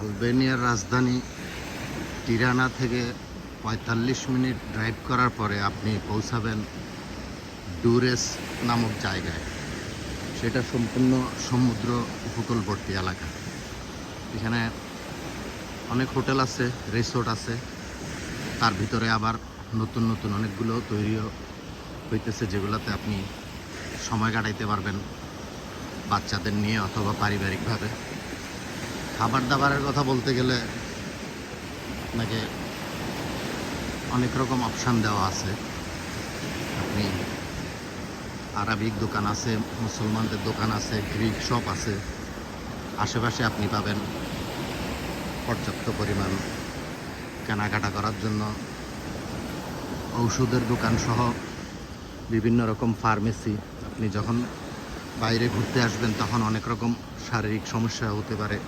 আলবেনিয়ার রাজধানী তিরানা থেকে ৪৫ minute drive করার পরে আপনি পৌঁছাবেন ডুরেস নামক জায়গায়। সেটা সম্পূর্ণ সমুদ্র উপকূলবর্তী এলাকা। এখানে অনেক হোটেল আছে, রিসোর্ট আছে, তার ভিতরে আবার নতুন নতুন অনেকগুলো তৈরিও হইতেছে, যেগুলোতে আপনি সময় কাটাইতে পারবেন বাচ্চাদের নিয়ে অথবা পারিবারিকভাবে। খাবার দাবারের কথা বলতে গেলে আপনাকে অনেক রকম অপশান দেওয়া আছে। আপনি আরবিক দোকান আছে, মুসলমানদের দোকান আছে, গ্রিক শপ আছে। আশেপাশে আপনি পাবেন পর্যাপ্ত পরিমাণ কেনাকাটা করার জন্য ঔষধের দোকান সহ বিভিন্ন রকম ফার্মেসি। আপনি যখন বাইরে ঘুরতে আসবেন তখন অনেক রকম শারীরিক সমস্যা হতে পারে,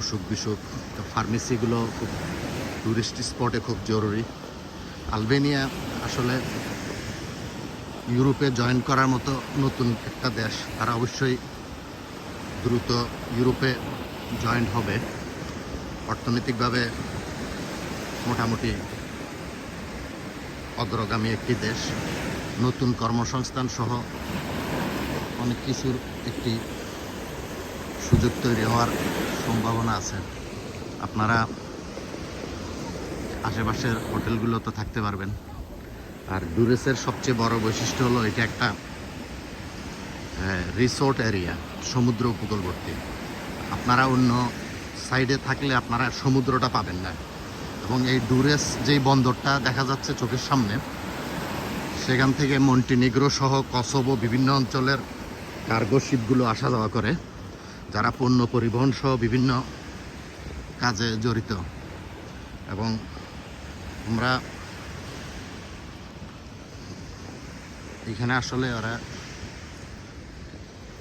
অসুখ বিসুখ। তো ফার্মেসিগুলো খুব টুরিস্ট স্পটে খুব জরুরি। আলবেনিয়া আসলে ইউরোপে জয়েন করার মতো নতুন একটা দেশ। তারা অবশ্যই দ্রুত ইউরোপে জয়েন হবে। অর্থনৈতিকভাবে মোটামুটি অগ্রগামী একটি দেশ। নতুন কর্মসংস্থান সহ অনেক কিছুর একটি সুযোগ তৈরি হওয়ার সম্ভাবনা আছে। আপনারা আশেপাশের হোটেলগুলোতে থাকতে পারবেন। আর ডুরেসের সবচেয়ে বড় বৈশিষ্ট্য হলো এটা একটা রিসোর্ট এরিয়া, সমুদ্র উপকূলবর্তী। আপনারা অন্য সাইডে থাকলে আপনারা সমুদ্রটা পাবেন না। এবং এই ডুরেস যেই বন্দরটা দেখা যাচ্ছে চোখের সামনে, সেখান থেকে মন্টিনিগ্রো সহ কসোভো বিভিন্ন অঞ্চলের কার্গো শিপগুলো আসা যাওয়া করে, যারা পণ্য পরিবহন সহ বিভিন্ন কাজে জড়িত। এবং আমরা এখানে আসলে ওরা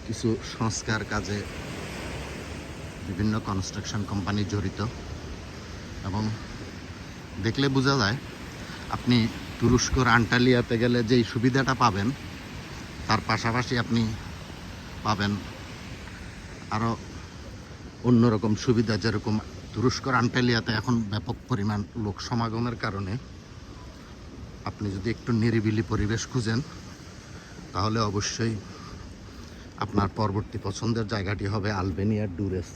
কিছু সংস্কার কাজে বিভিন্ন কনস্ট্রাকশন কোম্পানি জড়িত। এবং দেখলে বোঝা যায় আপনি তুরস্কর আন্টালিয়াতে গেলে যেই সুবিধাটা পাবেন, তার পাশাপাশি আপনি পাবেন আরও অন্যরকম সুবিধা। যেরকম তুরস্কর আন্টালিয়াতে এখন ব্যাপক পরিমাণ লোক সমাগমের কারণে আপনি যদি একটু নিরিবিলি পরিবেশ খুঁজেন, তাহলে অবশ্যই আপনার পরবর্তী পছন্দের জায়গাটি হবে আলবেনিয়ার ডুরেস।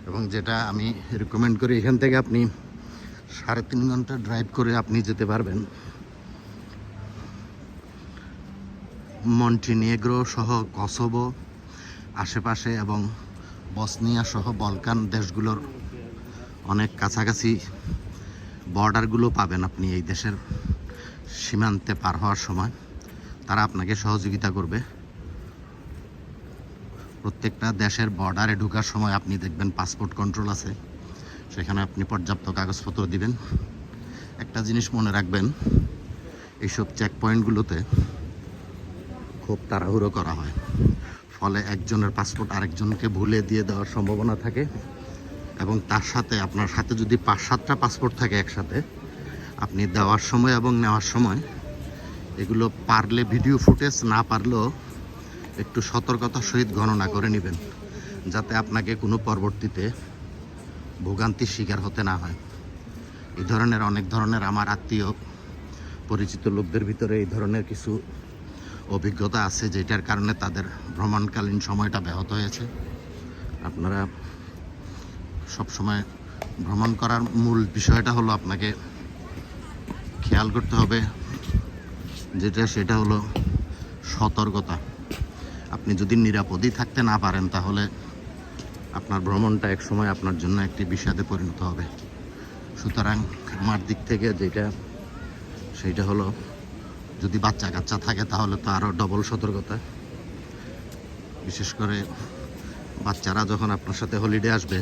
এবং যেটা আমি রেকমেন্ড করি, এখান থেকে আপনি 3.5 ঘন্টা ড্রাইভ করে আপনি যেতে পারবেন মন্টিনিগ্রো সহ কসোভো আশেপাশে এবং বসনিয়া সহ বলকান দেশগুলোর অনেক কাছাকাছি বর্ডারগুলো পাবেন আপনি এই দেশের সীমান্তে পার হওয়ার সময়। তারা আপনাকে সহযোগিতা করবে। প্রত্যেকটা দেশের বর্ডারে ঢোকার সময় আপনি দেখবেন পাসপোর্ট কন্ট্রোল আছে, সেখানে আপনি পর্যাপ্ত কাগজপত্র দিবেন। একটা জিনিস মনে রাখবেন, এইসব চেক পয়েন্টগুলোতে খুব তাড়াহুড়ো করা হয়, ফলে একজনের পাসপোর্ট আরেকজনকে ভুলে দিয়ে দেওয়ার সম্ভাবনা থাকে। এবং তার সাথে আপনার সাথে যদি 5-7টা পাসপোর্ট থাকে একসাথে, আপনি দেওয়ার সময় এবং নেওয়ার সময় এগুলো পারলে ভিডিও ফুটেজ, না পারলেও একটু সতর্কতার সহিত গণনা করে নেবেন, যাতে আপনাকে কোনো পরবর্তীতে ভোগান্তির শিকার হতে না হয়। এই ধরনের অনেক ধরনের আমার আত্মীয় পরিচিত লোকদের ভিতরে এই ধরনের কিছু অভিজ্ঞতা আছে, যেটার কারণে তাদের ভ্রমণকালীন সময়টা ব্যাহত হয়েছে। আপনারা সবসময় ভ্রমণ করার মূল বিষয়টা হলো আপনাকে খেয়াল করতে হবে সেটা হলো সতর্কতা। আপনি যদি নিরাপদেই থাকতে না পারেন, তাহলে আপনার ভ্রমণটা এক সময় আপনার জন্য একটি বিষাদে পরিণত হবে। সুতরাং আমার দিক থেকে সেইটা হলো, যদি বাচ্চা কাচ্চা থাকে তাহলে তো আরও ডবল সতর্কতা। বিশেষ করে বাচ্চারা যখন আপনার সাথে হলিডে আসবে,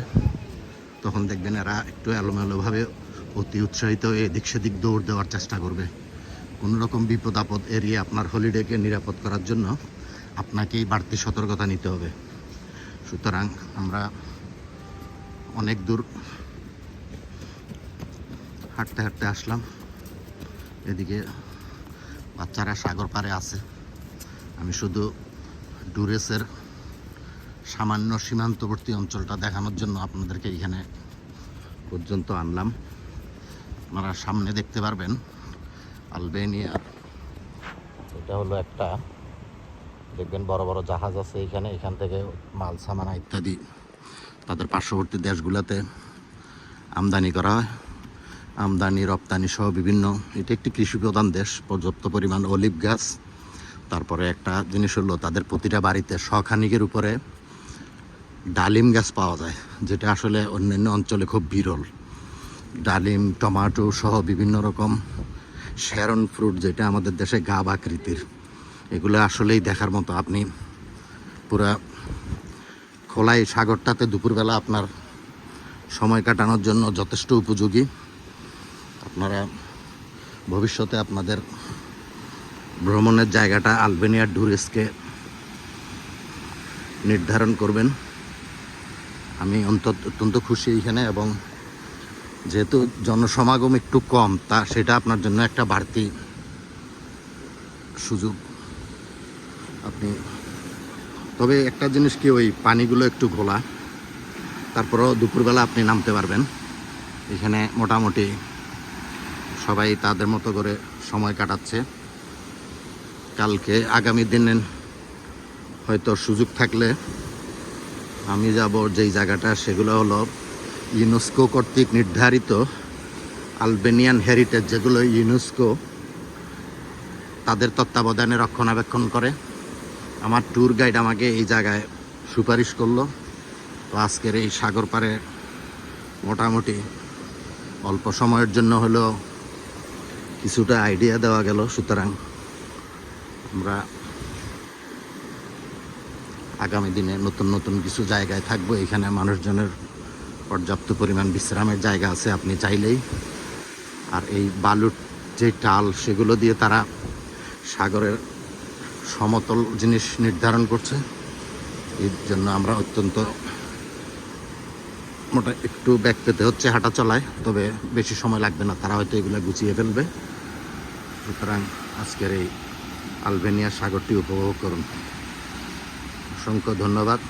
তখন দেখবেন এরা একটু এলোমেলোভাবে অতি উৎসাহিত এদিক সেদিক দৌড় দেওয়ার চেষ্টা করবে। কোনো রকম বিপদ আপদ এড়িয়ে আপনার হলিডেকে নিরাপদ করার জন্য আপনাকেই বাড়তি সতর্কতা নিতে হবে। সুতরাং আমরা অনেক দূর হাঁটতে হাঁটতে আসলাম। এদিকে বাচ্চারা সাগর পাড়ে আছে। আমি শুধু ডুরেসের সামান্য সীমান্তবর্তী অঞ্চলটা দেখানোর জন্য আপনাদেরকে এখানে পর্যন্ত আনলাম। আপনারা সামনে দেখতে পারবেন আলবেনিয়া, এটা হলো একটা, দেখবেন বড় বড় জাহাজ আছে এখানে, এখান থেকে মাল সামানা ইত্যাদি তাদের পার্শ্ববর্তী দেশগুলোতে আমদানি করা হয়। আমদানি রপ্তানি সহ বিভিন্ন, এটা একটি কৃষি প্রধান দেশ, পর্যাপ্ত পরিমাণ অলিভ গাছ। তারপরে একটা জিনিস হলো তাদের প্রতিটা বাড়িতে শখানিকের উপরে ডালিম গাছ পাওয়া যায়, যেটা আসলে অন্যান্য অঞ্চলে খুব বিরল। ডালিম, টমেটো সহ বিভিন্ন রকম শ্যারন ফ্রুট, যেটা আমাদের দেশে গাব আকৃতির, এগুলো আসলেই দেখার মতো। আপনি পুরা খোলাই সাগরটাতে দুপুরবেলা আপনার সময় কাটানোর জন্য যথেষ্ট উপযোগী। আপনারা ভবিষ্যতে আপনাদের ভ্রমণের জায়গাটা আলবেনিয়ার ডুরেসকে নির্ধারণ করবেন। আমি অত্যন্ত খুশি এইখানে, এবং যেহেতু জনসমাগম একটু কম, তা সেটা আপনার জন্য একটা বাড়তি সুযোগ। আপনি তবে একটা জিনিস কি, ওই পানিগুলো একটু ঘোলা, তারপরেও দুপুরবেলা আপনি নামতে পারবেন। এখানে মোটামুটি সবাই তাদের মতো করে সময় কাটাচ্ছে। কালকে আগামী দিনে হয়তো সুযোগ থাকলে আমি যাব যেই জায়গাটা, সেগুলো হলো ইউনেস্কো কর্তৃক নির্ধারিত আলবেনিয়ান হেরিটেজ, যেগুলো ইউনেস্কো তাদের তত্ত্বাবধানে রক্ষণাবেক্ষণ করে। আমার ট্যুর গাইড আমাকে এই জায়গায় সুপারিশ করলো। তো আজকের এই সাগর পাড়ে মোটামুটি অল্প সময়ের জন্য হলেও কিছুটা আইডিয়া দেওয়া গেল। সুতরাং আমরা আগামী দিনে নতুন নতুন কিছু জায়গায় থাকবো। এখানে মানুষজনের পর্যাপ্ত পরিমাণ বিশ্রামের জায়গা আছে আপনি চাইলেই। আর এই বালুর যে টাল, সেগুলো দিয়ে তারা সাগরের সমতল জিনিস নির্ধারণ করছে। এর জন্য আমরা অত্যন্ত একটু ব্যাক পেতে হচ্ছে হাঁটা চলায়, তবে বেশি সময় লাগবে না, তারা হয়তো এগুলো গুছিয়ে ফেলবে। সুতরাং আজকের এই আলবেনিয়া সাগরটি উপভোগ করুন। অসংখ্য ধন্যবাদ।